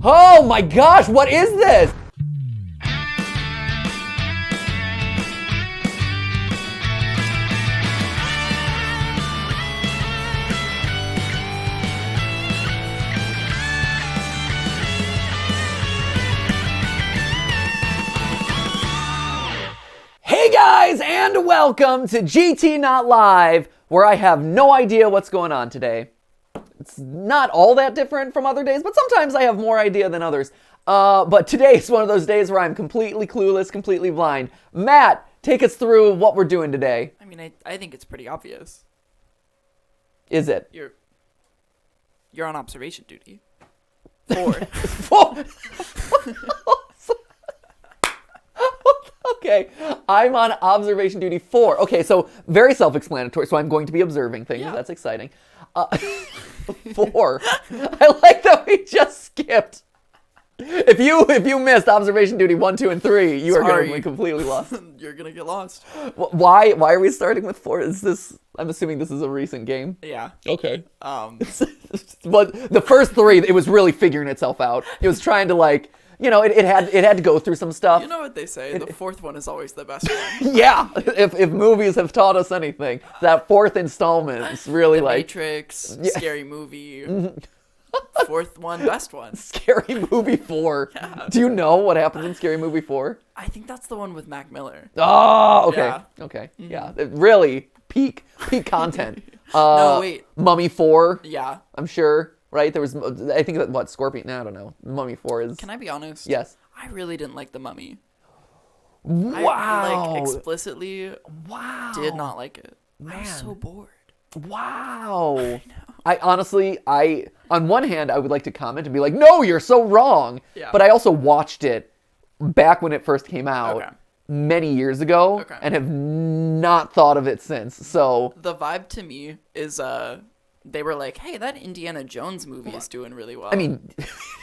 Oh my gosh, what is this? Hey guys, and welcome to GT Not Live, where I have no idea what's going on today. It's not all that different from other days, but sometimes I have more idea than others. But today is one of those days where I'm completely clueless, completely blind. Matt, take us through what we're doing today. I mean, I think it's pretty obvious. Is it? You're on observation duty. 4. Okay, I'm on observation duty 4. Okay, so very self-explanatory, so I'm going to be observing things. Yeah. That's exciting. 4. I like that we just skipped. If you missed observation duty 1, 2, and 3, you are going to be completely lost. You're going to get lost. Why are we starting with 4? Is this... I'm assuming this is a recent game. Yeah. Okay. But the first 3, it was really figuring itself out. It was trying to like... You know, it had to go through some stuff. You know what they say, the 4th one is always the bbest one. Yeah, if movies have taught us anything, that 4th installment is really the like... Matrix, Scary Movie, 4th one, best one. Scary Movie 4. Yeah. Do you know what happens in Scary Movie 4? I think that's the one with Mac Miller. Oh, okay. Yeah. Okay, yeah. Really, peak content. No, wait. Mummy 4. Yeah. I'm sure. Right? There was, I think, what, Scorpion? I don't know. Mummy 4 is... Can I be honest? Yes. I really didn't like The Mummy. Wow. I explicitly did not like it. Man. I was so bored. Wow. I honestly, on one hand, I would like to comment and be like, no, you're so wrong. Yeah. But I also watched it back when it first came out many years ago and have not thought of it since. So the vibe to me is... They were like, hey, that Indiana Jones movie is doing really well. I mean,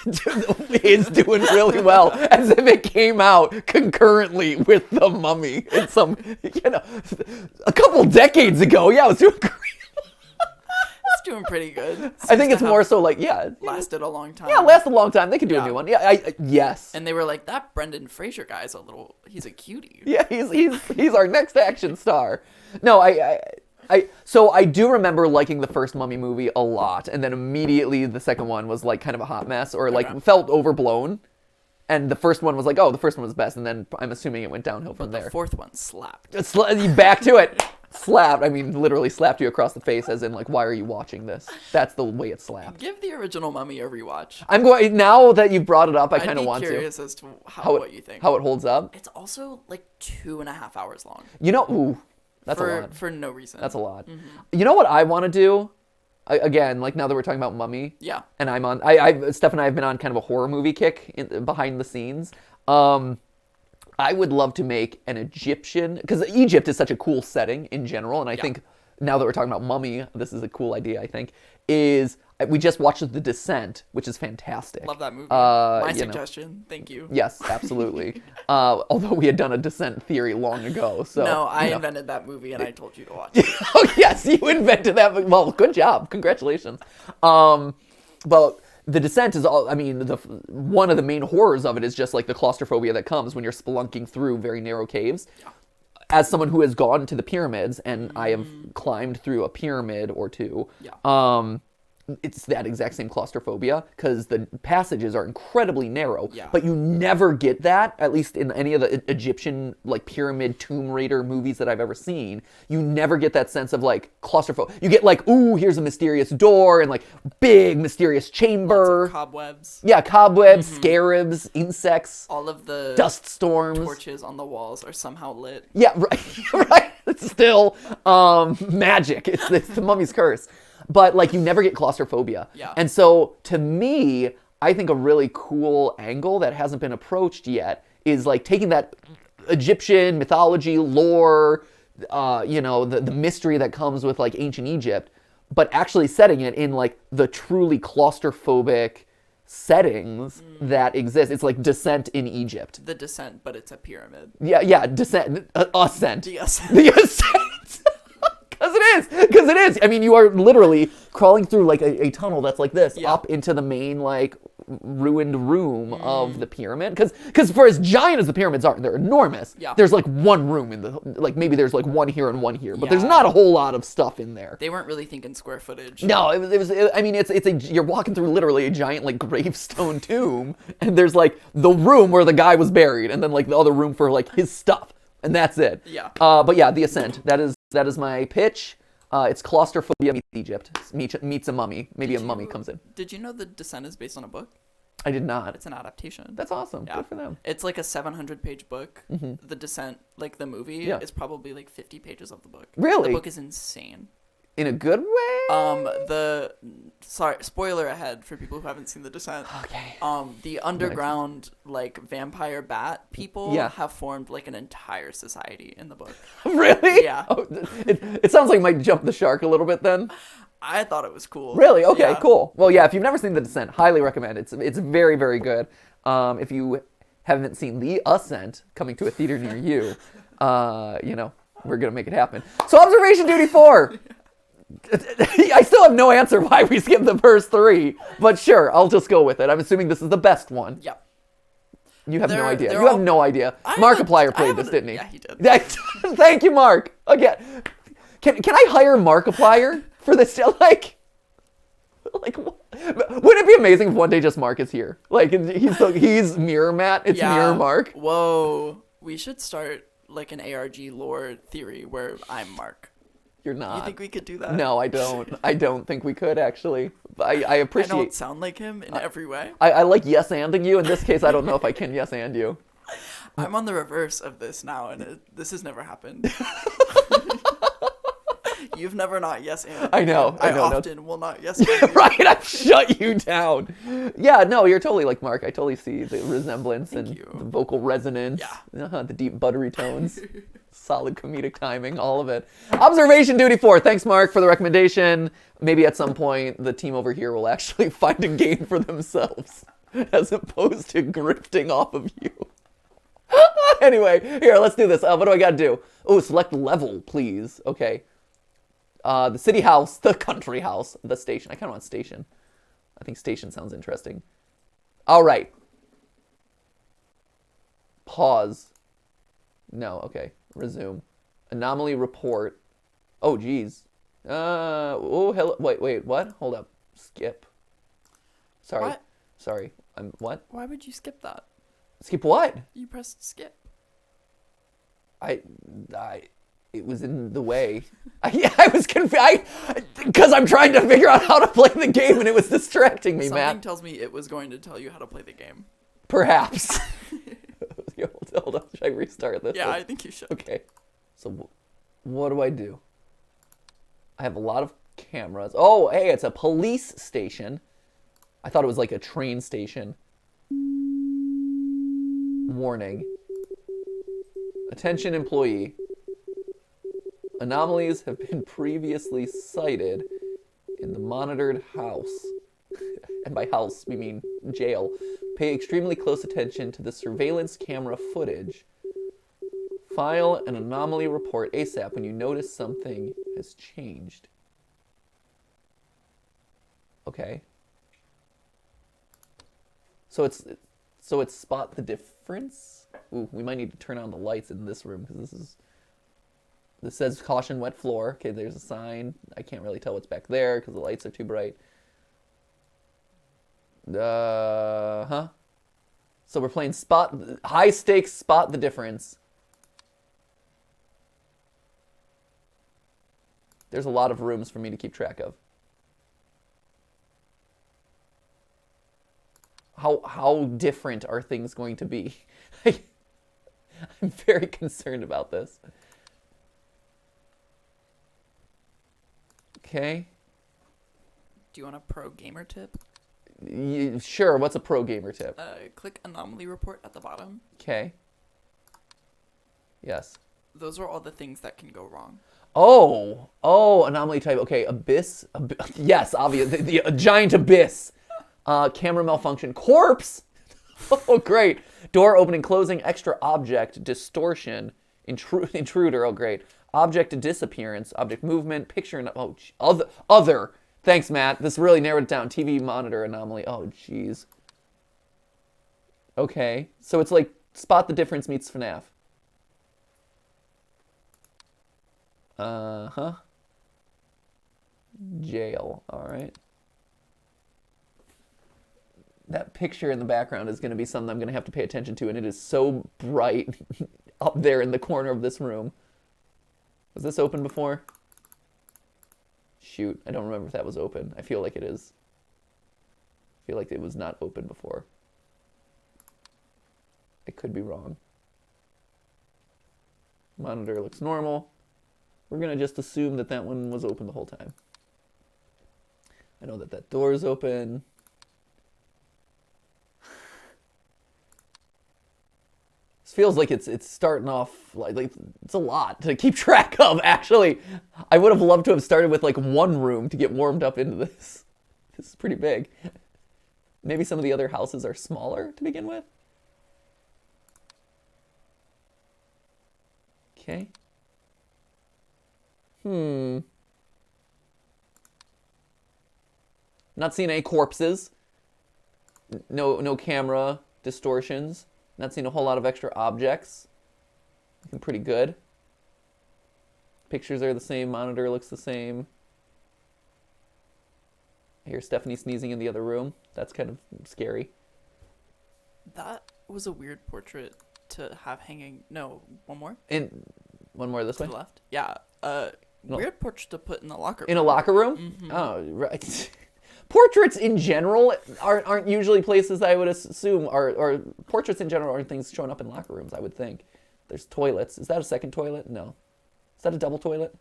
it's doing really well, as if it came out concurrently with The Mummy in some, a couple decades ago. Yeah, it was doing great. It's doing pretty good. I think it's more so like, lasted a long time. Yeah, lasted a long time. They could do a new one. Yeah, yes. And they were like, that Brendan Fraser guy's he's a cutie. Yeah, he's our next action star. No, So I do remember liking the first Mummy movie a lot, and then immediately the second one was like kind of a hot mess, or like felt overblown. And the first one was like, oh, the first one was best, and then I'm assuming it went downhill from there. The 4th one slapped. Back to it. Slapped. I mean, literally slapped you across the face, as in like, why are you watching this? That's the way it slapped. Give the original Mummy a rewatch. I'm going now that you've brought it up. I kind of want to. I'm curious as to what you think. How it holds up. It's also like 2.5 hours long. You know, ooh. That's a lot. For no reason. That's a lot. Mm-hmm. You know what I want to do? Again, like now that we're talking about Mummy. Yeah. And I'm on... Steph and I have been on kind of a horror movie kick behind the scenes. I would love to make an Egyptian... Because Egypt is such a cool setting in general. And I think now that we're talking about Mummy, this is a cool idea, I think, is... We just watched The Descent, which is fantastic. Love that movie. My suggestion. Thank you. Yes, absolutely. Although we had done a Descent theory long ago. So no, I invented that movie and I told you to watch it. Oh, yes, you invented that. Well, good job. Congratulations. But The Descent is all, I mean, one of the main horrors of it is just like the claustrophobia that comes when you're spelunking through very narrow caves. Yeah. As someone who has gone to the pyramids, and I have climbed through a pyramid or two, it's that exact same claustrophobia, because the passages are incredibly narrow, but you never get that, at least in any of the Egyptian like pyramid Tomb Raider movies that I've ever seen. You never get that sense of like claustrophobia. You get like, ooh, here's a mysterious door and like big mysterious chamber. Lots of cobwebs. Yeah, cobwebs, scarabs, insects. All of the dust storms. Torches on the walls are somehow lit. Yeah, right. Right. It's still magic. It's the Mummy's curse. But, like, you never get claustrophobia. Yeah. And so, to me, I think a really cool angle that hasn't been approached yet is, like, taking that Egyptian mythology, lore, the mystery that comes with, like, ancient Egypt, but actually setting it in, like, the truly claustrophobic settings that exist. It's like Descent in Egypt. The Descent, but it's a pyramid. Yeah, Descent. Ascent. The Ascent. The Ascent. Because it is. I mean, you are literally crawling through like a tunnel that's like this up into the main like ruined room of the pyramid. Because for as giant as the pyramids are, they're enormous. Yeah. There's like one room in the, like maybe there's like one here and one here, but there's Yeah. not a whole lot of stuff in there. They weren't really thinking square footage. No, I mean, you're walking through literally a giant like gravestone tomb, and there's like the room where the guy was buried, and then like the other room for like his stuff, and that's it. Yeah. But yeah, The Ascent. That is my pitch. It's claustrophobia meets Egypt meets a mummy. Maybe a mummy comes in. Did you know The Descent is based on a book? I did not. It's an adaptation. That's awesome. Yeah. Good for them. It's like a 700-page book. The Descent, like the movie, Yeah. is probably like 50 pages of the book. Really? The book is insane. In a good way? Sorry, spoiler ahead for people who haven't seen The Descent. Okay. The underground, like, vampire bat people have formed, like, an entire society in the book. Really? Yeah. Oh, it sounds like it might jump the shark a little bit then. I thought it was cool. Really? Okay, Yeah. cool. Well, yeah, if you've never seen The Descent, highly recommend it. It's very, very good. If you haven't seen The Ascent coming to a theater near you, you know, we're going to make it happen. So Observation Duty 4. I still have no answer why we skipped the first 3, but sure, I'll just go with it. I'm assuming this is the best one. Yep. You have no They're- idea. they're You have all- no idea. I Markiplier haven't- I played this, haven't- didn't he? Yeah, he did. Thank you, Mark. Again, can I hire Markiplier for this? Like, wouldn't it be amazing if one day just Mark is here? Like, he's Mirror Matt. It's Mirror Mark. Whoa. We should start, like, an ARG lore theory where I'm Mark. You're not. You think we could do that? No, I don't. I don't think we could actually. I I appreciate. don't sound like him in every way. I like yes-anding you. In this case, I don't know if I can yes-and you. I'm on the reverse of this now, and this has never happened. You've never not yes and. I know. I no. often will not yes and. Right, I've shut you down. Yeah, no, you're totally like Mark. I totally see the resemblance and you. the vocal resonance. Yeah. The deep buttery tones. Solid comedic timing, all of it. Observation Duty 4. Thanks, Mark, for the recommendation. Maybe at some point the team over here will actually find a game for themselves as opposed to grifting off of you. Anyway, here, let's do this. What do I got to do? Oh, select level, please. Okay. The city house, the country house, the station. I kind of want station. I think station sounds interesting. All right. Pause. No, okay. Resume. Anomaly report. Oh, geez. Oh, hello. Wait, what? Hold up. Skip. Sorry. What? Sorry. What? Why would you skip that? Skip what? You pressed skip. It was in the way. I was confused. Because I'm trying to figure out how to play the game and it was distracting me, Something Matt. tells me it was going to tell you how to play the game. Perhaps. Hold on. Should I restart this? Yeah, I think you should. Okay. So what do I do? I have a lot of cameras. Oh, hey, it's a police station. I thought it was like a train station. Warning. Attention employee. Anomalies have been previously cited in the monitored house. And by house, we mean jail. Pay extremely close attention to the surveillance camera footage. File an anomaly report ASAP when you notice something has changed. Okay. So it's spot the difference? Ooh, we might need to turn on the lights in this room because this says caution wet floor. Okay, there's a sign. I can't really tell what's back there because the lights are too bright. So we're playing high stakes spot the difference. There's a lot of rooms for me to keep track of. How different are things going to be? I'm very concerned about this. Okay. Do you want a pro gamer tip? Sure, what's a pro gamer tip? Click anomaly report at the bottom. Okay. Yes. Those are all the things that can go wrong. Oh, anomaly type. Okay, abyss. Yes, obvious. A giant abyss. Camera malfunction. Corpse. Oh, great. Door opening, closing, extra object, distortion, intruder. Oh, great. Object disappearance, object movement, picture. Other. Thanks, Matt. This really narrowed it down. TV monitor anomaly. Oh, jeez. Okay. So it's like Spot the Difference meets FNAF. Uh-huh. Jail. All right. That picture in the background is going to be something I'm going to have to pay attention to, and it is so bright up there in the corner of this room. Was this open before? Shoot, I don't remember if that was open. I feel like it is. I feel like it was not open before. I could be wrong. Monitor looks normal. We're going to just assume that that one was open the whole time. I know that that door is open. This feels like it's starting off like it's a lot to keep track of, actually. I would have loved to have started with like one room to get warmed up into this. This is pretty big. Maybe some of the other houses are smaller to begin with. Okay. Not seeing any corpses. No camera distortions. Not seeing a whole lot of extra objects. Looking pretty good. Pictures are the same. Monitor looks the same. I hear Stephanie sneezing in the other room. That's kind of scary. That was a weird portrait to have hanging. No, one more. One more this To way. the left. Yeah. Weird portrait to put in the locker room. In a locker room? Oh, right. Portraits in general aren't usually places I would assume or portraits in general aren't things showing up in locker rooms, I would think. There's toilets. Is that a second toilet? No. Is that a double toilet?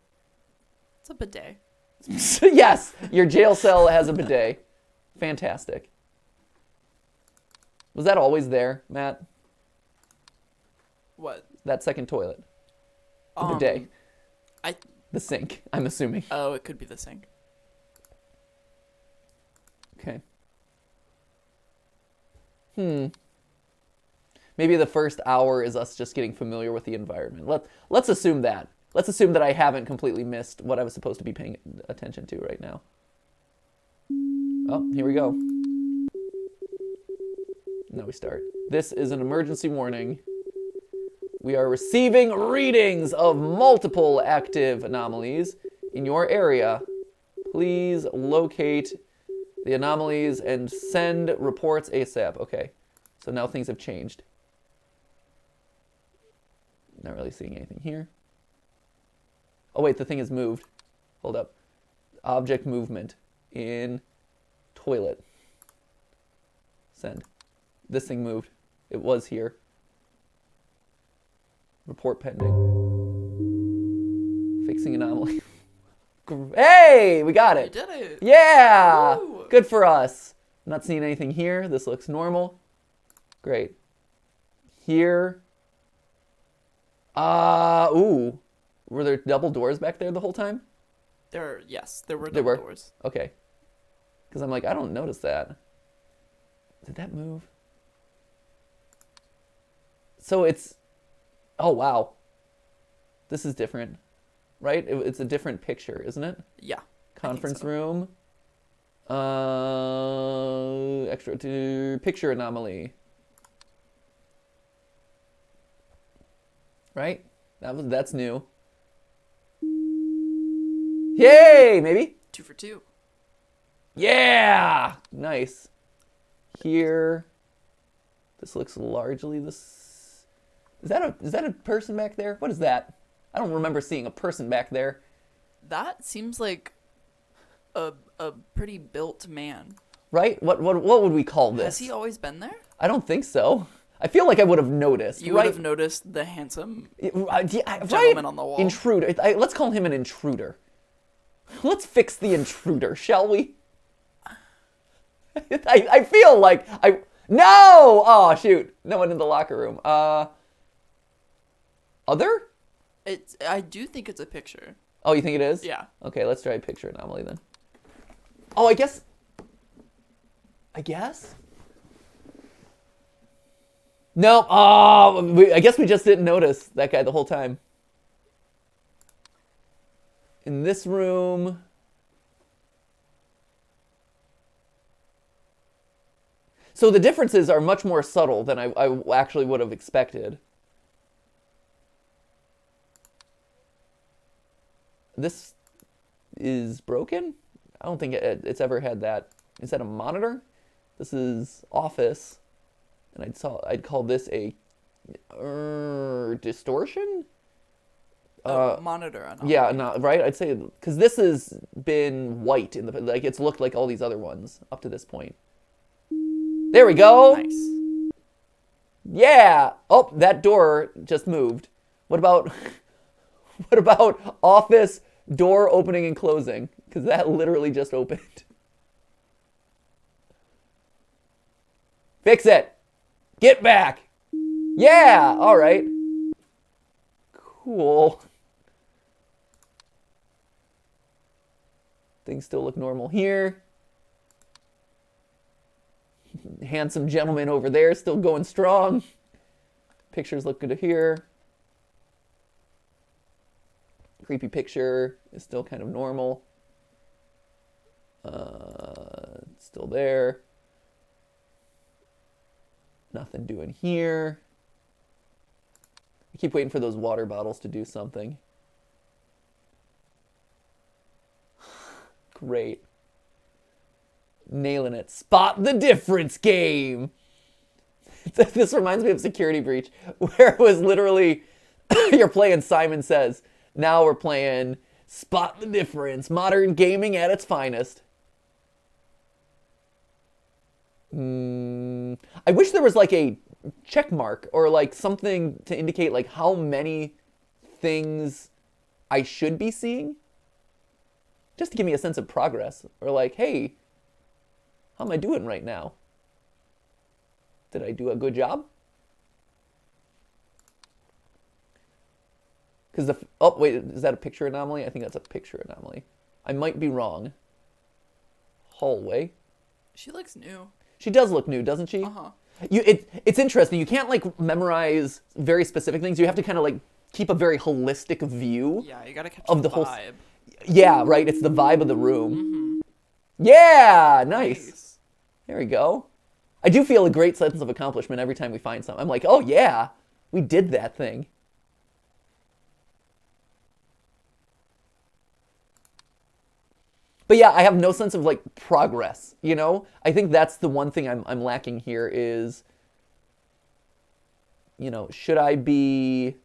It's a bidet. Yes, your jail cell has a bidet. Fantastic. Was that always there, Matt? What? That second toilet. The bidet. I The sink, I'm assuming. Oh, it could be the sink. Okay. Maybe the first hour is us just getting familiar with the environment. Let's assume that. Let's assume that I haven't completely missed what I was supposed to be paying attention to right now. Oh, here we go. Now we start. This is an emergency warning. We are receiving readings of multiple active anomalies in your area. Please locate the anomalies and send reports ASAP. Okay, so now things have changed. Not really seeing anything here. Oh wait, the thing has moved. Hold up. Object movement in toilet. Send. This thing moved. It was here. Report pending. Fixing anomaly. Hey, we got it. You did it. Yeah. Woo. Good for us. Not seeing anything here. This looks normal. Great. Here. Ooh. Were there double doors back there the whole time? Yes, there were There double were? doors. Okay. Because I'm like, I don't notice that. Did that move? So it's... Oh, wow. This is different. Right? It's a different picture, isn't it? Yeah. Conference so. room. Extra to picture anomaly. Right? That's new. Yay! Maybe? 2 for 2. Yeah! Nice. Here. This looks largely this. Is that a person back there? What is that? I don't remember seeing a person back there. That seems like a pretty built man. Right? What would we call this? Has he always been there? I don't think so. I feel like I would have noticed. You would have noticed the handsome right? gentleman on the wall. Intruder. Let's call him an intruder. Let's fix the intruder, shall we? I feel like No! Oh, shoot. No one in the locker room. Other? I do think it's a picture. Oh, you think it is? Yeah. Okay, let's try picture anomaly then. Oh, I guess. No. Oh, I guess we just didn't notice that guy the whole time. In this room. So the differences are much more subtle than I actually would have expected. This is broken? I don't think it's ever had that. Is that a monitor? This is office. And I'd call this a distortion? Monitor anomaly. Yeah, not right. I'd say because this has been white in the like it's looked like all these other ones up to this point. There we go. Nice. Yeah. Oh, that door just moved. What about office door opening and closing? Because that literally just opened. Fix it. Get back. Yeah. All right. Cool. Things still look normal here. Handsome gentleman over there still going strong. Pictures look good here. Creepy picture is still kind of normal. Still there. Nothing doing here. I keep waiting for those water bottles to do something. Great. Nailing it. Spot the difference game. This reminds me of Security Breach, where it was literally, you're playing Simon Says. Now we're playing Spot the Difference. Modern gaming at its finest. I wish there was like a check mark or like something to indicate like how many things I should be seeing. Just to give me a sense of progress. Or like, hey, how am I doing right now? Did I do a good job? Because oh, wait, is that a picture anomaly? I think that's a picture anomaly. I might be wrong. Hallway. She looks new. She does look new, doesn't she? Uh-huh. It's interesting. You can't like memorize very specific things. You have to kind of like keep a very holistic view. Yeah, you gotta catch of the whole vibe. Yeah, right. It's the vibe of the room. Yeah, nice. There we go. I do feel a great sense of accomplishment every time we find something. I'm like, oh yeah, we did that thing. But yeah, I have no sense of like progress, you know? I think that's the one thing I'm lacking here is, you know, should I be...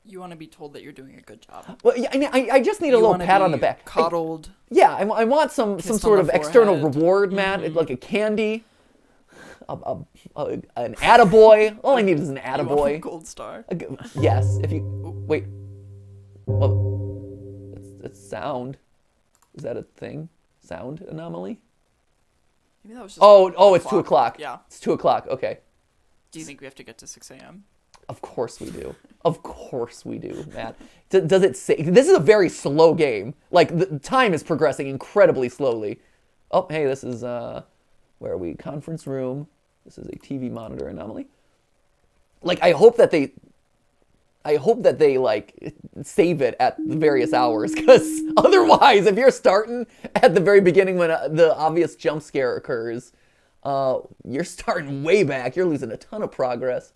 You want to be told that you're doing a good job. Well, yeah, I mean, I just need a little pat on the back. Coddled. Yeah, I want some sort of external reward, Matt, like a candy, an attaboy. All I need is an attaboy. Gold star. Yes, if you... Wait. Well, it's sound. Is that a thing? Sound anomaly? Maybe that was just oh, it's 2 o'clock. Yeah. It's 2 o'clock, okay. Do you think we have to get to 6 a.m.? Of course we do. Of course we do, Matt. Does it say... This is a very slow game. Like, the time is progressing incredibly slowly. Oh, hey, this is, where are we? Conference room. This is a TV monitor anomaly. Like, I hope that they, like, save it at the various hours. Because otherwise, if you're starting at the very beginning when the obvious jump scare occurs, you're starting way back. You're losing a ton of progress.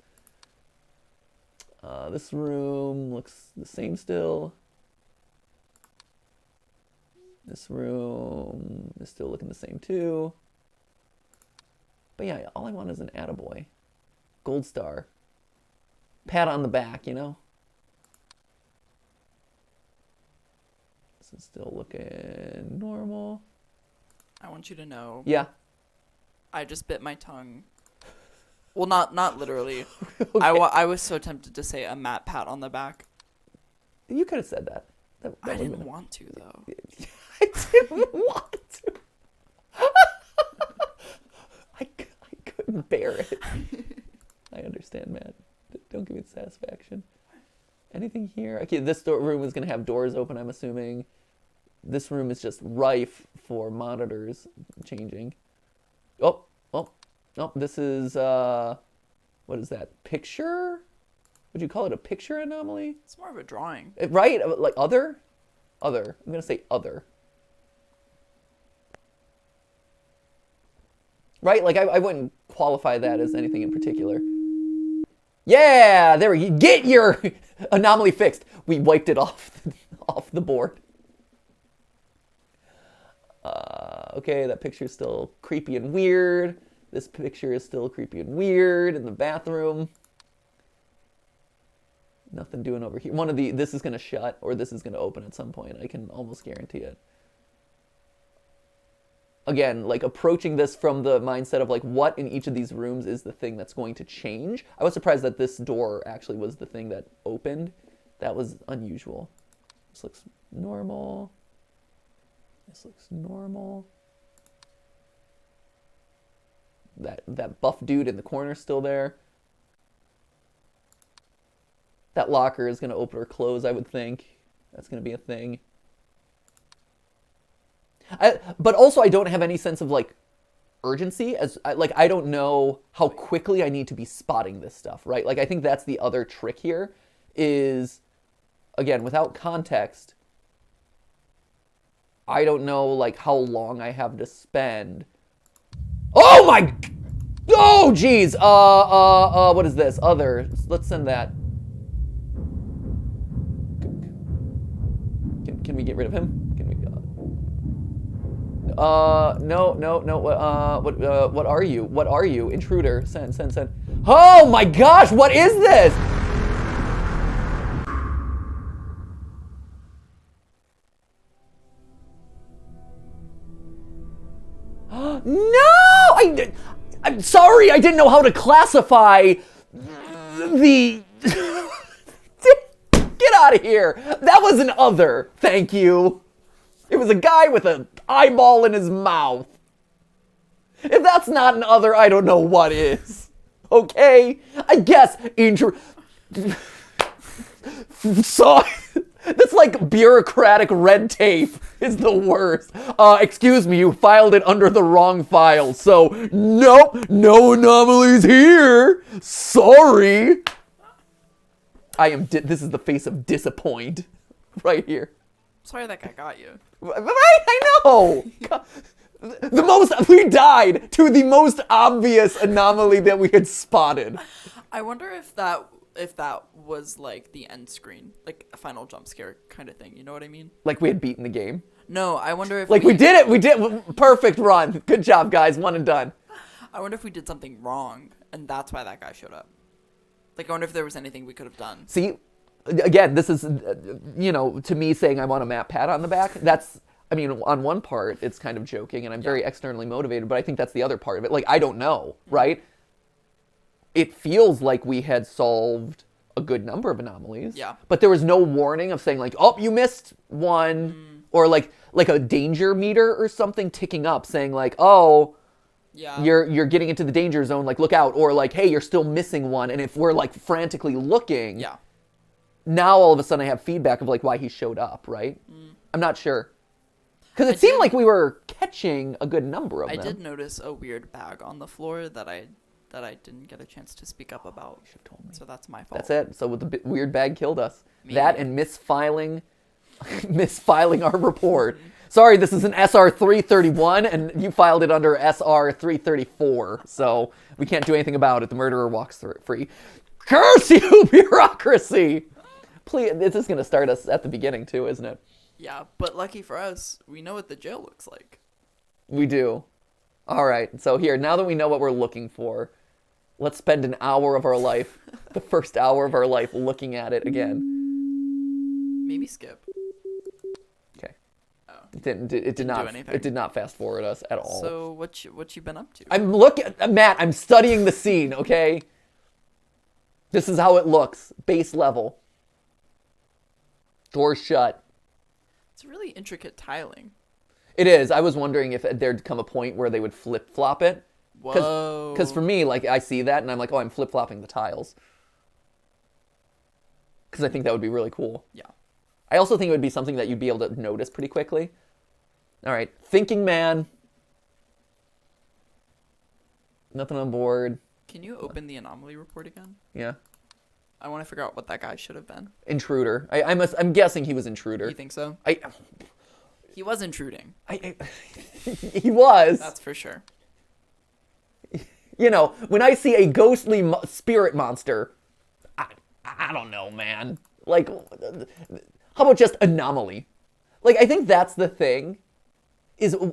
This room looks the same still. This room is still looking the same too. But yeah, all I want is an attaboy. Gold star. Pat on the back, you know? This is still looking normal. I want you to know. Yeah. I just bit my tongue. Well, not literally. Okay. I was so tempted to say a Matt pat on the back. You could have said that. I didn't want to, though. I didn't want to. I couldn't bear it. I understand, Matt. Don't give me the satisfaction. Anything here? Okay, this room is going to have doors open, I'm assuming. This room is just rife for monitors changing. Oh, this is, what is that? Picture? Would you call it a picture anomaly? It's more of a drawing. Right? Like other? Other. I'm going to say other. Right? Like, I wouldn't qualify that as anything in particular. Yeah, there we go. Get your anomaly fixed. We wiped it off the board. Okay, that picture is still creepy and weird. This picture is still creepy and weird in the bathroom. Nothing doing over here. This is going to shut or this is going to open at some point. I can almost guarantee it. Again, like approaching this from the mindset of like what in each of these rooms is the thing that's going to change. I was surprised that this door actually was the thing that opened. That was unusual. This looks normal. This looks normal. That buff dude in the corner is still there. That locker is going to open or close, I would think. That's going to be a thing. But also, I don't have any sense of, like, urgency. I don't know how quickly I need to be spotting this stuff, right? Like, I think that's the other trick here is, again, without context, I don't know, like, how long I have to spend. Oh, my... Oh, geez. What is this? Other. Let's send that. Can we get rid of him? Can we? No. What are you? What are you? Intruder. Send. Oh my gosh! What is this? No! I'm sorry. I didn't know how to classify the. Get out of here! That was an other. Thank you. It was a guy with an eyeball in his mouth. If that's not an other, I don't know what is. Okay? I guess so that's like bureaucratic red tape is the worst. Excuse me, you filed it under the wrong file. So, nope, no anomalies here. Sorry. This is the face of disappoint right here. Sorry that guy got you. Right? I know. We died to the most obvious anomaly that we had spotted. I wonder if that was like the end screen, like a final jump scare kind of thing. You know what I mean? Like we had beaten the game. No, I wonder if we did it. We did perfect run. Good job, guys. One and done. I wonder if we did something wrong, and that's why that guy showed up. Like, I wonder if there was anything we could have done. See, again, this is, to me saying I want a map pat on the back, that's, I mean, on one part, it's kind of joking, and I'm very externally motivated, but I think that's the other part of it. Like, I don't know, right? It feels like we had solved a good number of anomalies. Yeah. But there was no warning of saying, like, oh, you missed one, or like a danger meter or something ticking up saying, like, oh... Yeah. You're getting into the danger zone, like look out, or like, hey, you're still missing one, and if we're like frantically looking, now all of a sudden I have feedback of like why he showed up, right? I'm not sure. Because it seemed like we were catching a good number of them. I did notice a weird bag on the floor that I didn't get a chance to speak up about. You should have told me. So that's my fault. That's it. So the weird bag killed us. That and misfiling our report. Sorry, this is an SR-331, and you filed it under SR-334, so we can't do anything about it. The murderer walks free. Curse you, bureaucracy! Please, this is going to start us at the beginning, too, isn't it? Yeah, but lucky for us, we know what the jail looks like. We do. All right, so here, now that we know what we're looking for, let's spend an hour of our life, the first hour of our life, looking at it again. Maybe skip. It did not fast forward us at all. So what you been up to? Matt, I'm studying the scene, okay? This is how it looks. Base level. Door shut. It's really intricate tiling. It is. I was wondering if there'd come a point where they would flip-flop it. Whoa. Because for me, like, I see that and I'm like, oh, I'm flip-flopping the tiles. Because I think that would be really cool. Yeah. I also think it would be something that you'd be able to notice pretty quickly. All right. Thinking man. Nothing on board. Can you open the anomaly report again? Yeah. I want to figure out what that guy should have been. Intruder. I'm guessing he was intruder. You think so? He was intruding. He was. That's for sure. You know, when I see a ghostly spirit monster, I don't know, man. Like, how about just Anomaly? Like, I think that's the thing.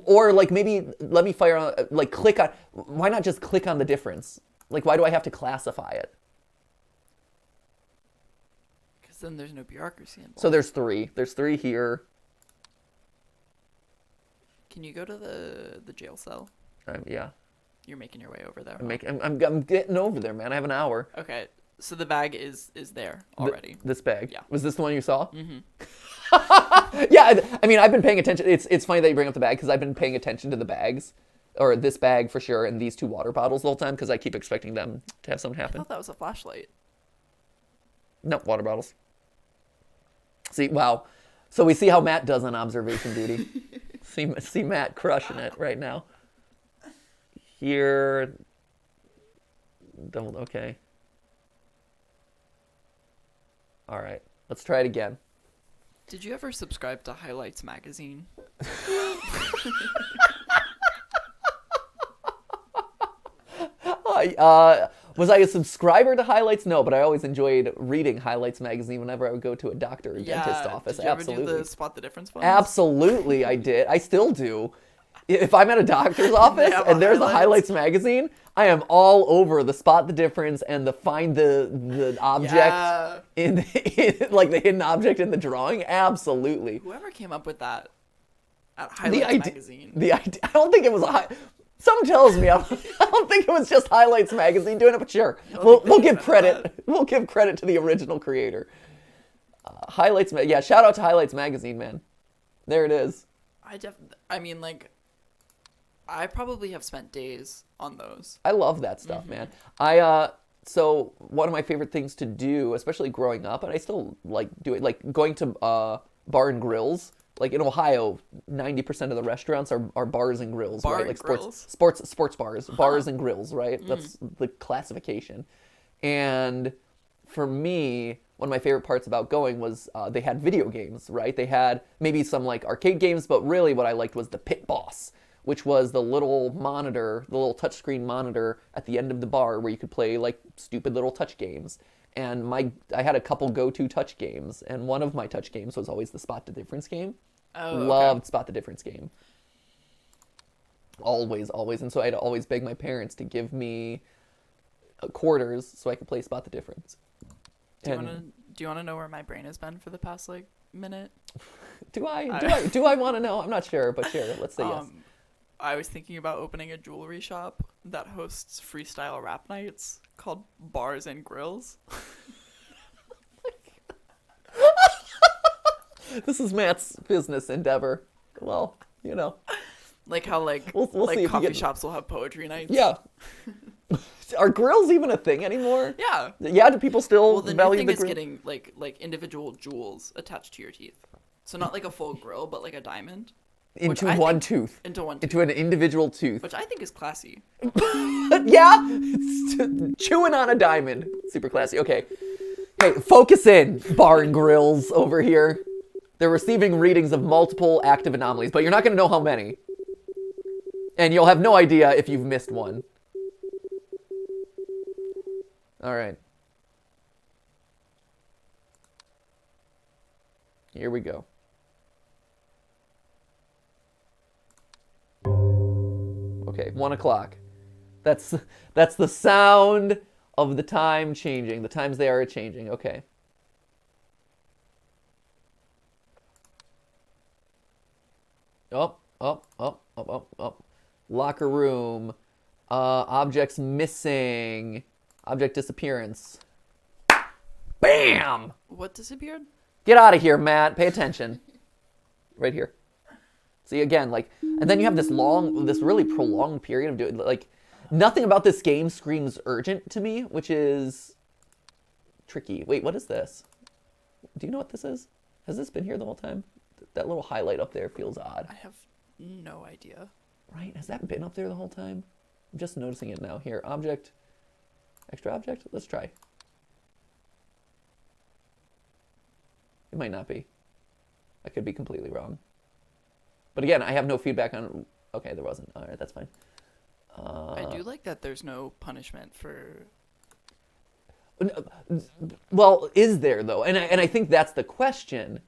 Or like maybe let me fire on, like click on, why not just click on the difference? Like, why do I have to classify it? Because then there's no bureaucracy involved. So there's 3. There's 3 here. Can you go to the jail cell? Yeah. You're making your way over there. I'm getting over there, man. I have an hour. Okay, so the bag is there already. This bag. Yeah. Was this the one you saw? Mm-hmm. Yeah, I mean, I've been paying attention. It's funny that you bring up the bag because I've been paying attention to the bags, or this bag for sure, and these 2 water bottles the whole time because I keep expecting them to have something I happen. thought that was a flashlight. No, water bottles. See, wow. So we see how Matt does on observation duty. see Matt crushing it right now. Here. Don't. Okay. All right. Let's try it again. Did you ever subscribe to Highlights magazine? Was I a subscriber to Highlights? No, but I always enjoyed reading Highlights magazine whenever I would go to a doctor or dentist office. Did you Absolutely. ever do the Spot the Difference ones? Absolutely, I did. I still do. If I'm at a doctor's office and there's a Highlights magazine, I am all over the Spot the Difference and the find the object in like the hidden object in the drawing. Absolutely. Whoever came up with that at Highlights magazine. The idea, I don't think it was someone tells me I don't think it was just Highlights magazine doing it, but sure. We'll give credit. We'll give credit to the original creator. Highlights, yeah. Shout out to Highlights magazine, man. There it is. I mean, like, I probably have spent days on those. I love that stuff, man. So one of my favorite things to do, especially growing up, and I still like do it, like going to bar and grills. Like in Ohio, 90% of the restaurants are bars and grills, right? Like sports bars, bars and grills, right? That's the classification. And for me, one of my favorite parts about going was they had video games, right? They had maybe some like arcade games, but really what I liked was the Pit Boss, which was the little monitor, the little touchscreen monitor at the end of the bar where you could play like stupid little touch games. And I had a couple go-to touch games, and one of my touch games was always the Spot the Difference game. Oh, Loved Spot the Difference game. Always. And so I'd always beg my parents to give me quarters so I could play Spot the Difference. Do you want to know where my brain has been for the past like minute? Do I want to know? I'm not sure, but sure. Let's say yes. I was thinking about opening a jewelry shop that hosts freestyle rap nights called Bars and Grills. This is Matt's business endeavor. Well, you know. Like how we'll like see coffee shops will have poetry nights. Yeah. Are grills even a thing anymore? Yeah. Yeah, do people still the value new thing the is grill? getting like individual jewels attached to your teeth. So not like a full grill, but like a diamond. Into one tooth. Into an individual tooth. Which I think is classy. Yeah? It's chewing on a diamond. Super classy. Okay. Hey, focus in, bar and grills over here. They're receiving readings of multiple active anomalies, but you're not going to know how many. And you'll have no idea if you've missed one. All right. Here we go. Okay, 1 o'clock. That's the sound of the time changing. The times they are changing. Okay. Up. Locker room. Objects missing. Object disappearance. Bam! What disappeared? Get out of here, Matt. Pay attention. Right here. See, again, like, and then you have this really prolonged period of doing, like, nothing about this game screams urgent to me, which is tricky. Wait, what is this? Do you know what this is? Has this been here the whole time? That little highlight up there feels odd. I have no idea. Right? Has that been up there the whole time? I'm just noticing it now. Here, object, extra object. Let's try. It might not be. I could be completely wrong. But again, I have no feedback on... Okay, there wasn't. All right, that's fine. I do like that there's no punishment for... Well, is there, though? And I think that's the question.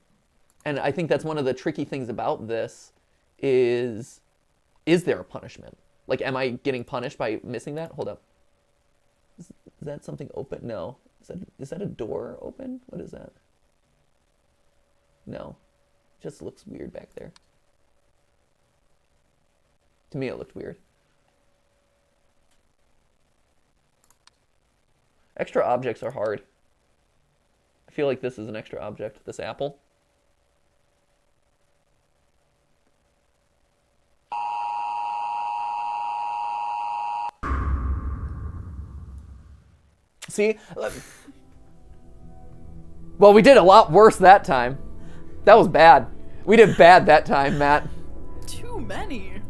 And I think that's one of the tricky things about this is there a punishment? Like, am I getting punished by missing that? Hold up. Is that something open? No. Is that a door open? What is that? No. It just looks weird back there. To me, it looked weird. Extra objects are hard. I feel like this is an extra object, this apple. See? Well, we did a lot worse that time. That was bad. We did bad that time, Matt. Too many.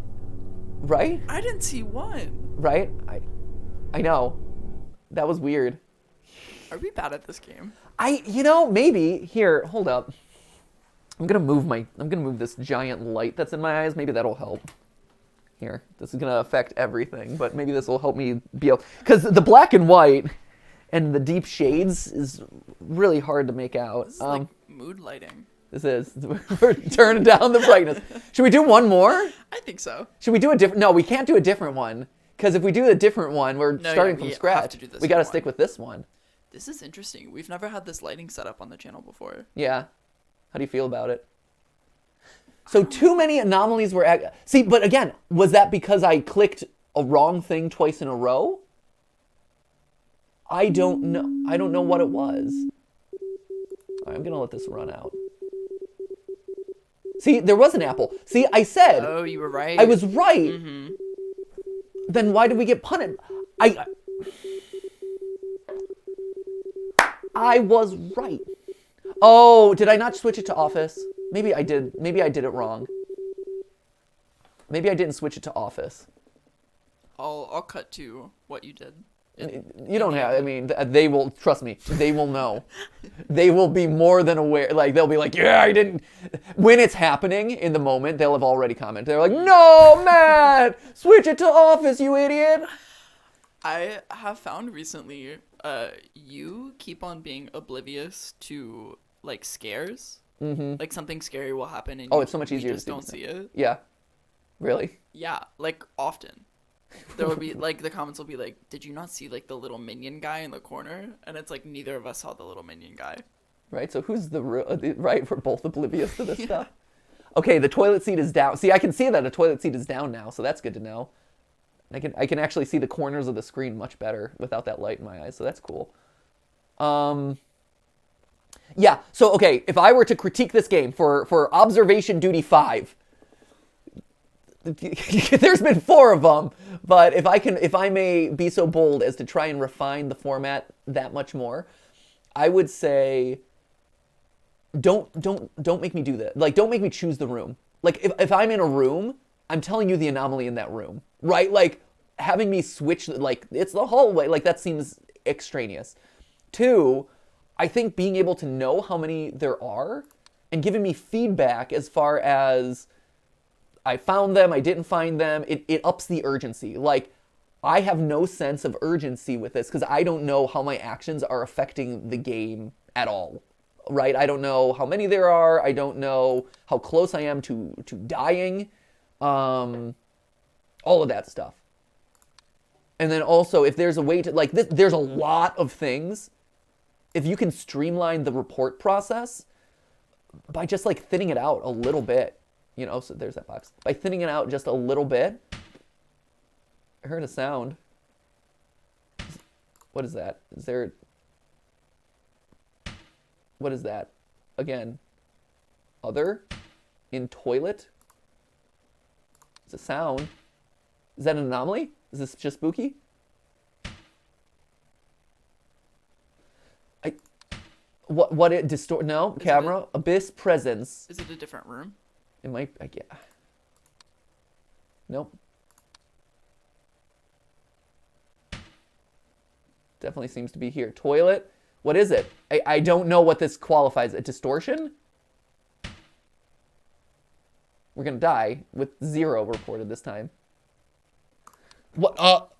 Right? I didn't see one. Right? I know. That was weird. Are we bad at this game? Maybe. Here, hold up. I'm gonna move this giant light that's in my eyes. Maybe that'll help. Here. This is gonna affect everything, but maybe this will help me be able, because the black and white and the deep shades is really hard to make out. This is like mood lighting. This is. We're turning down the brightness. Should we do one more? I think so. Should we do a different? No, we can't do a different one. Because if we do a different one, we're starting from scratch. We got to stick with this one. This is interesting. We've never had this lighting set up on the channel before. Yeah. How do you feel about it? So too many anomalies were... See, but again, was that because I clicked a wrong thing twice in a row? I don't know. I don't know what it was. All right, I'm going to let this run out. See, there was an apple. See, I said... Oh, you were right. I was right. Mm-hmm. Then why did we get punted? I was right. Oh, did I not switch it to Office? Maybe I did. Maybe I did it wrong. Maybe I didn't switch it to Office. I'll cut to what you did. You don't have, I mean, they will, trust me, they will know. They will be more than aware. Like, they'll be like, yeah, I didn't. When it's happening in the moment, they'll have already commented. They're like, no, Matt, switch it to Office, you idiot. I have found recently, you keep on being oblivious to, like, scares. Mm-hmm. Like, something scary will happen and it's so much easier you just to don't see it. Yeah. Really? Yeah, like, often. There would be, like, the comments will be like, did you not see, like, the little minion guy in the corner? And it's like, neither of us saw the little minion guy. Right, so who's the real, right, we're both oblivious to this stuff. Okay, the toilet seat is down. See, I can see that the toilet seat is down now, so that's good to know. I can actually see the corners of the screen much better without that light in my eyes, so that's cool. Yeah, so, okay, if I were to critique this game for Observation Duty 5, there's been 4 of them, but if I may be so bold as to try and refine the format that much more, I would say don't make me do that. Like, don't make me choose the room. Like, if I'm in a room, I'm telling you the anomaly in that room, right? Like, having me switch, like, it's the hallway, like, that seems extraneous. 2, I think being able to know how many there are and giving me feedback as far as I found them, I didn't find them, it ups the urgency. Like, I have no sense of urgency with this because I don't know how my actions are affecting the game at all, right? I don't know how many there are. I don't know how close I am to dying. All of that stuff. And then also, if there's a way to, like, there's a lot of things. If you can streamline the report process by just, like, thinning it out a little bit, you know, so there's that box. By thinning it out just a little bit. I heard a sound. What is that? Is there... What is that? Again. Other? In toilet? It's a sound. Is that an anomaly? Is this just spooky? What it distort? No, camera. Abyss presence. Is it a different room? It might, yeah. Nope. Definitely seems to be here. Toilet. What is it? I don't know what this qualifies. A distortion? We're gonna die with 0 reported this time. What?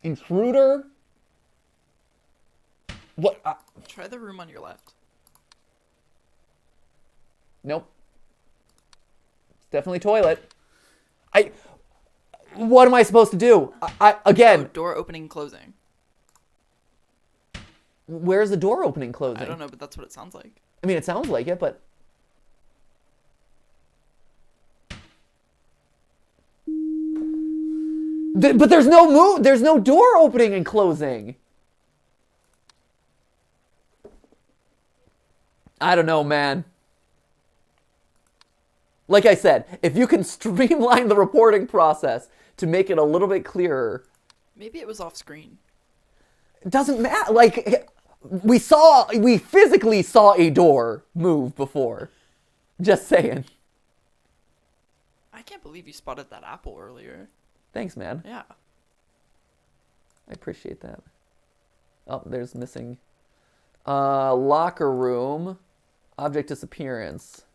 Intruder? What? Try the room on your left. Nope. It's definitely toilet. What am I supposed to do? Again. Oh, door opening, closing. Where's the door opening, closing? I don't know, but that's what it sounds like. I mean, it sounds like it, but... But there's no move. There's no door opening and closing. I don't know, man. Like I said, if you can streamline the reporting process to make it a little bit clearer. Maybe it was off screen. It doesn't matter. Like, we physically saw a door move before. Just saying. I can't believe you spotted that apple earlier. Thanks, man. Yeah. I appreciate that. Oh, there's missing. Locker room. Object disappearance.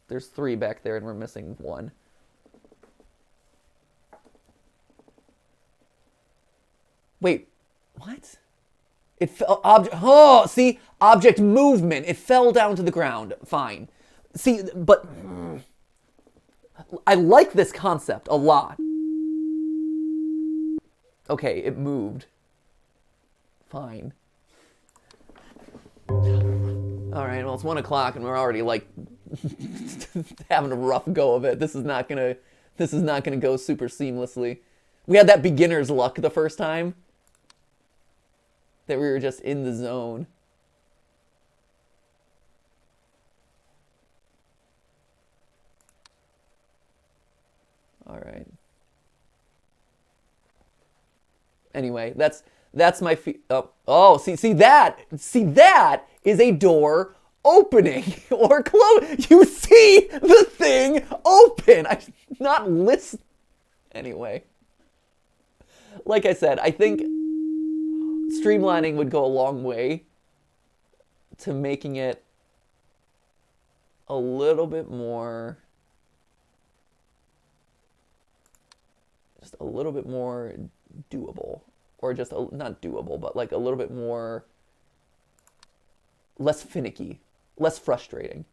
There's 3 back there, and we're missing 1. Wait, what? It fell. Oh, see, object movement. It fell down to the ground. Fine. See, but I like this concept a lot. Okay, it moved. Fine. All right, well, it's 1 o'clock and we're already like having a rough go of it. This is not gonna go super seamlessly. We had that beginner's luck the first time that we were just in the zone. All right. Anyway, that's my see that is a door opening or close. You see the thing open. I not listen. Anyway, like I said, I think streamlining would go a long way to making it a little bit more, just a little bit more doable, or just not doable, but like a little bit more, less finicky, less frustrating.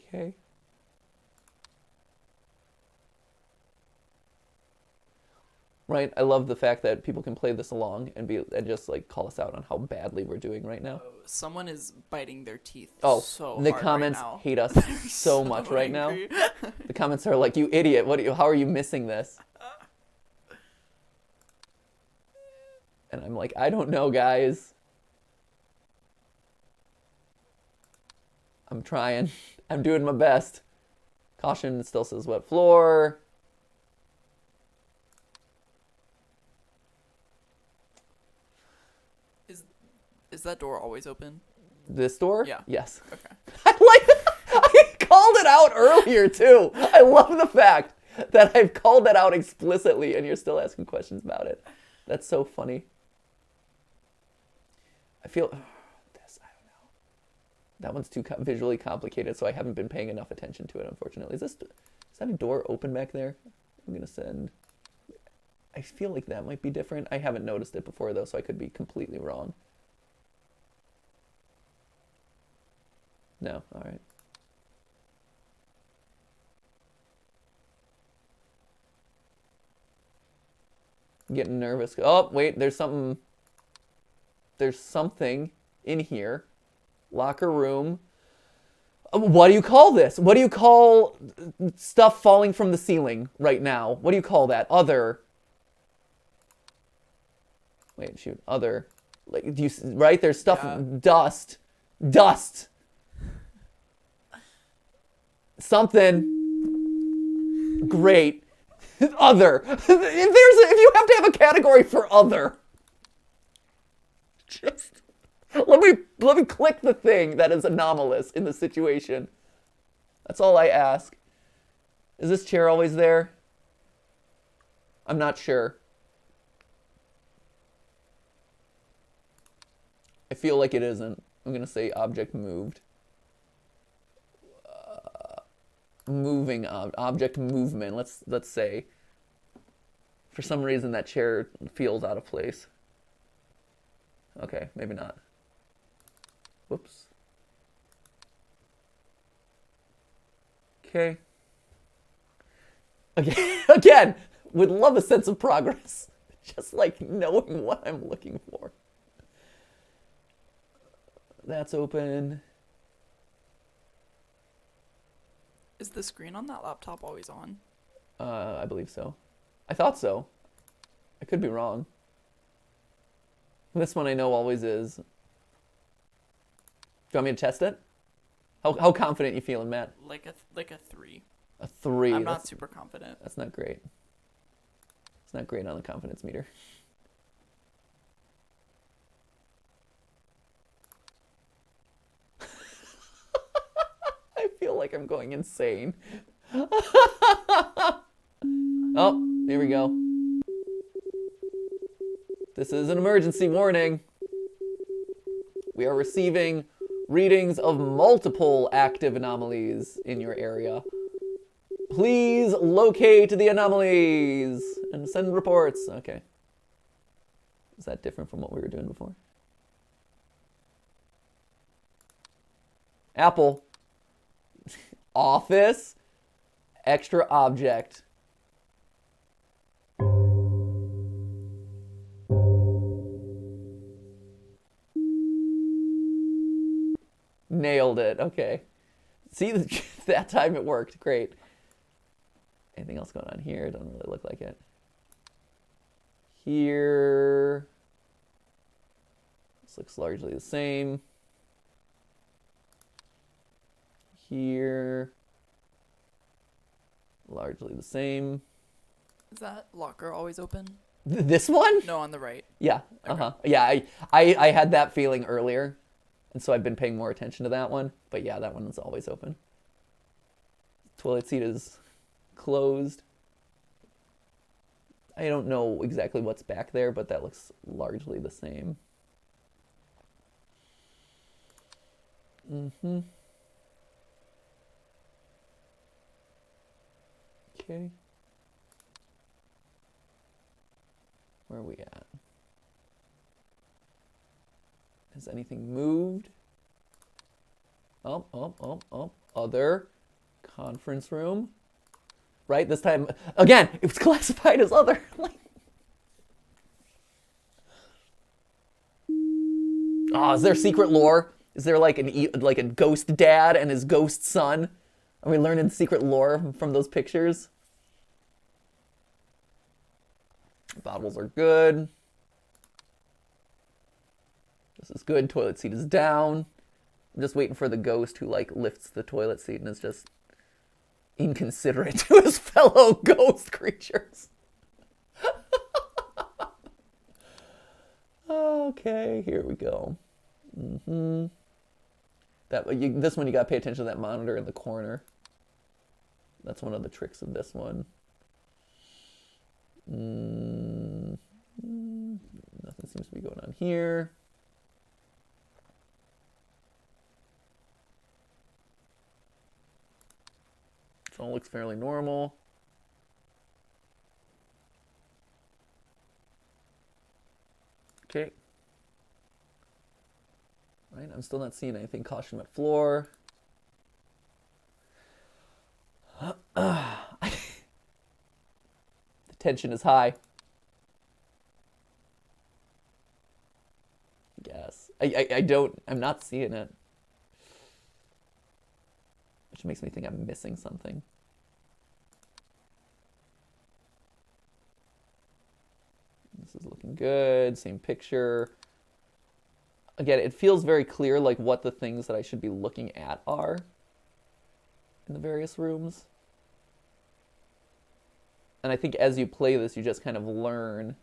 Okay. Right, I love the fact that people can play this along and just like call us out on how badly we're doing right now. Someone is biting their teeth. Oh, so the hard comments right now. hate us so much right now. angry. The comments are like, "You idiot! How are you missing this?" And I'm like, I don't know, guys. I'm trying. I'm doing my best. Caution still says wet floor. Is that door always open? This door? Yeah. Yes. Okay. I called it out earlier too. I love the fact that I've called that out explicitly and you're still asking questions about it. That's so funny. I feel this. I don't know. That one's too visually complicated, so I haven't been paying enough attention to it. Unfortunately, is that a door open back there? I'm gonna send. I feel like that might be different. I haven't noticed it before though, so I could be completely wrong. No, all right. I'm getting nervous. Oh, wait, there's something in here. Locker room. What do you call this? What do you call stuff falling from the ceiling right now? What do you call that? Other. Wait, shoot. Other. Like, do you, right? There's stuff. Yeah. Dust. Something. Great. Other. If you have to have a category for other. Just let me click the thing that is anomalous in the situation. That's all I ask. Is this chair always there? I'm not sure. I feel like it isn't. I'm gonna say object moved. moving object movement. Let's say for some reason that chair feels out of place. Okay, maybe not. Whoops. Okay. Again, would love a sense of progress. Just like knowing what I'm looking for. That's open. Is the screen on that laptop always on? I believe so. I thought so. I could be wrong. This one I know always is. Do you want me to test it? How confident you feeling, Matt? Like a 3. A 3. I'm not super confident. That's not great. It's not great on the confidence meter. I feel like I'm going insane. Oh, here we go. This is an emergency warning. We are receiving readings of multiple active anomalies in your area. Please locate the anomalies and send reports. Okay. Is that different from what we were doing before? Apple. Office. Extra object. Nailed it. Okay. See, that time it worked. Great. Anything else going on here? Doesn't really look like it. Here. This looks largely the same. Here. Largely the same. Is that locker always open? This one? No, on the right. Yeah. Okay. Yeah, I had that feeling earlier. And so I've been paying more attention to that one. But yeah, that one is always open. Toilet seat is closed. I don't know exactly what's back there, but that looks largely the same. Mm-hmm. Okay. Where are we at? Has anything moved? Oh. Other. Conference room. Right? This time, again, it was classified as other. Oh, is there secret lore? Is there like a ghost dad and his ghost son? Are we learning secret lore from those pictures? Bottles are good. This is good. Toilet seat is down. I'm just waiting for the ghost who like lifts the toilet seat and is just inconsiderate to his fellow ghost creatures. Okay, here we go. This one you gotta pay attention to that monitor in the corner. That's one of the tricks of this one. Nothing seems to be going on here. It all looks fairly normal. Okay. Right, I'm still not seeing anything. Caution wet floor. The tension is high. I guess. I'm not seeing it. Which makes me think I'm missing something. This is looking good. Same picture. Again, it feels very clear like what the things that I should be looking at are in the various rooms. And I think as you play this, you just kind of learn.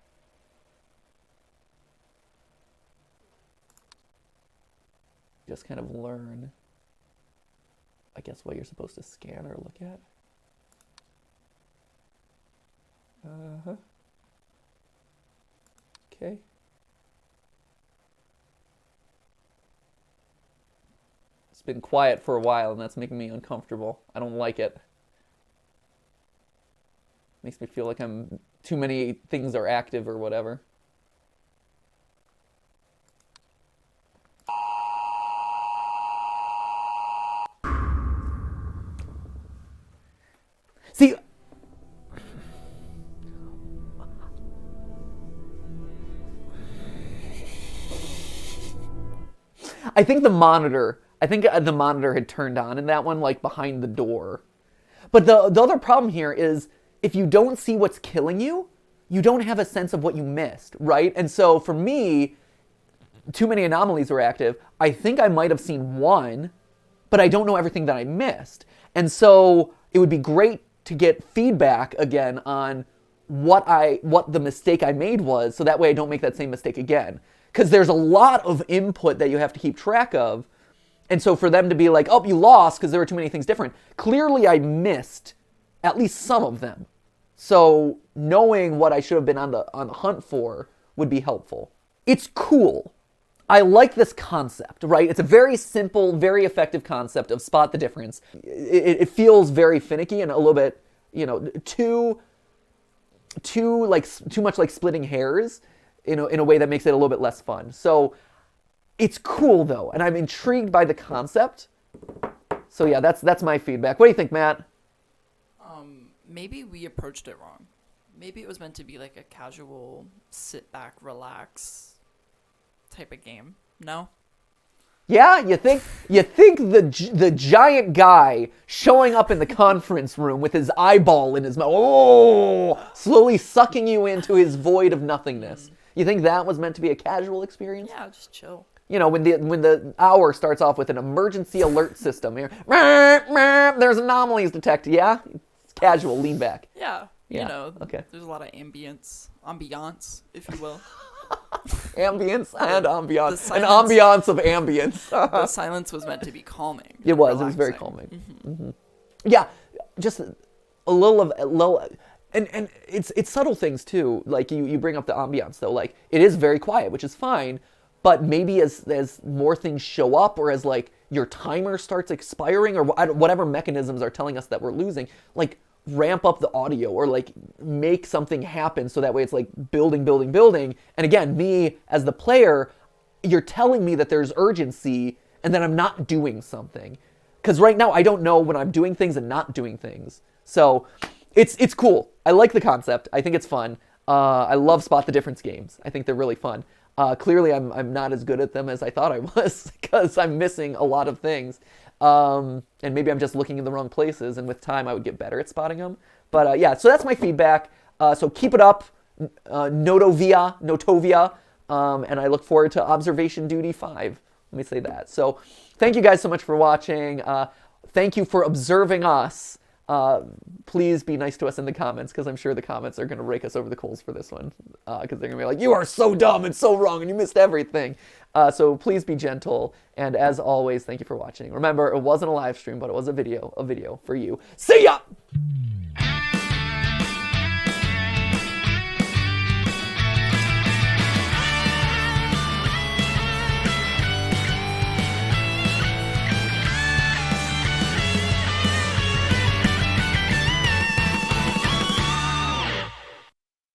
Just kind of learn, I guess, what you're supposed to scan or look at. Okay. It's been quiet for a while, and that's making me uncomfortable. I don't like it. Makes me feel like I'm too many things are active or whatever. See, I think the monitor had turned on in that one, like behind the door. But the other problem here is if you don't see what's killing you, you don't have a sense of what you missed, right? And so for me, too many anomalies were active. I think I might have seen one, but I don't know everything that I missed. And so it would be great to get feedback again on what the mistake I made was, so that way I don't make that same mistake again. Because there's a lot of input that you have to keep track of. And so for them to be like, oh, you lost because there were too many things different. Clearly I missed at least some of them. So knowing what I should have been on the hunt for would be helpful. It's cool. I like this concept, right? It's a very simple, very effective concept of spot the difference. It feels very finicky and a little bit, too much like splitting hairs in a way that makes it a little bit less fun. So it's cool though, and I'm intrigued by the concept. So yeah, that's my feedback. What do you think, Matt? Maybe we approached it wrong. Maybe it was meant to be like a casual sit back, relax type of game. No? Yeah, you think the giant guy showing up in the conference room with his eyeball in his mouth, slowly sucking you into his void of nothingness. You think that was meant to be a casual experience? Yeah, just chill. When the hour starts off with an emergency alert system here, there's anomalies detected. Yeah, it's casual. Lean back. Yeah. Okay. There's a lot of ambience, if you will. Ambience and ambiance. An silence- ambiance of ambience. The silence was meant to be calming. It was very calming. Mm-hmm. Yeah, just a little, and it's subtle things too. Like you bring up the ambiance though. Like it is very quiet, which is fine. But maybe as more things show up, or as like your timer starts expiring, or whatever mechanisms are telling us that we're losing, like ramp up the audio or like make something happen so that way it's like building. And again, me as the player, you're telling me that there's urgency and that I'm not doing something. Because right now I don't know when I'm doing things and not doing things. So it's cool. I like the concept. I think it's fun. I love spot the difference games. I think they're really fun. Clearly I'm not as good at them as I thought I was because I'm missing a lot of things. And maybe I'm just looking in the wrong places, and with time I would get better at spotting them. But yeah, so that's my feedback. So keep it up, Notovia, and I look forward to Observation Duty 5. Let me say that. So thank you guys so much for watching. Thank you for observing us. Please be nice to us in the comments, because I'm sure the comments are going to rake us over the coals for this one, because they're going to be like, you are so dumb and so wrong and you missed everything. So please be gentle, and as always, thank you for watching. Remember, it wasn't a live stream, but it was a video for you. See ya!